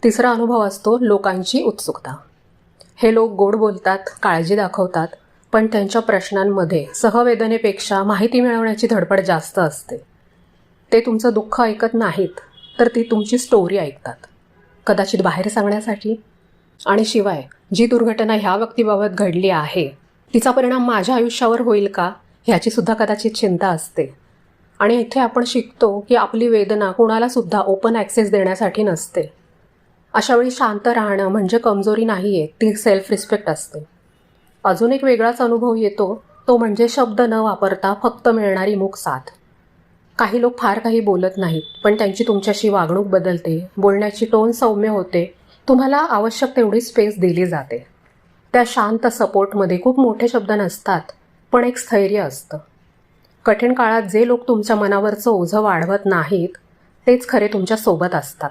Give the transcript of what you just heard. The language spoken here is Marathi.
तिसरा अनुभव असतो लोकांची उत्सुकता. हे लोक गोड बोलतात, काळजी दाखवतात, पण त्यांच्या प्रश्नांमध्ये सहवेदनेपेक्षा माहिती मिळवण्याची धडपड जास्त असते. ते तुमचं दुःख ऐकत नाहीत, तर ती तुमची स्टोरी ऐकतात, कदाचित बाहेर सांगण्यासाठी. आणि शिवाय जी दुर्घटना ह्या व्यक्तीबाबत घडली आहे तिचा परिणाम माझ्या आयुष्यावर होईल का ह्याचीसुद्धा कदाचित चिंता असते. आणि इथे आपण शिकतो की आपली वेदना कुणालासुद्धा ओपन ॲक्सेस देण्यासाठी नसते. अशावेळी शांत राहणं म्हणजे कमजोरी नाही आहे, ती सेल्फ रिस्पेक्ट असते. अजून एक वेगळाच अनुभव येतो, तो म्हणजे शब्द न वापरता फक्त मिळणारी मूक साथ. काही लोक फार काही बोलत नाहीत, पण त्यांची तुमच्याशी वागणूक बदलते, बोलण्याची टोन सौम्य होते, तुम्हाला आवश्यक तेवढी स्पेस दिली जाते. त्या शांत सपोर्टमध्ये खूप मोठे शब्द नसतात, पण एक स्थैर्य असतं. कठीण काळात जे लोक तुमच्या मनावरचं ओझं वाढवत नाहीत तेच खरे तुमच्या सोबत असतात.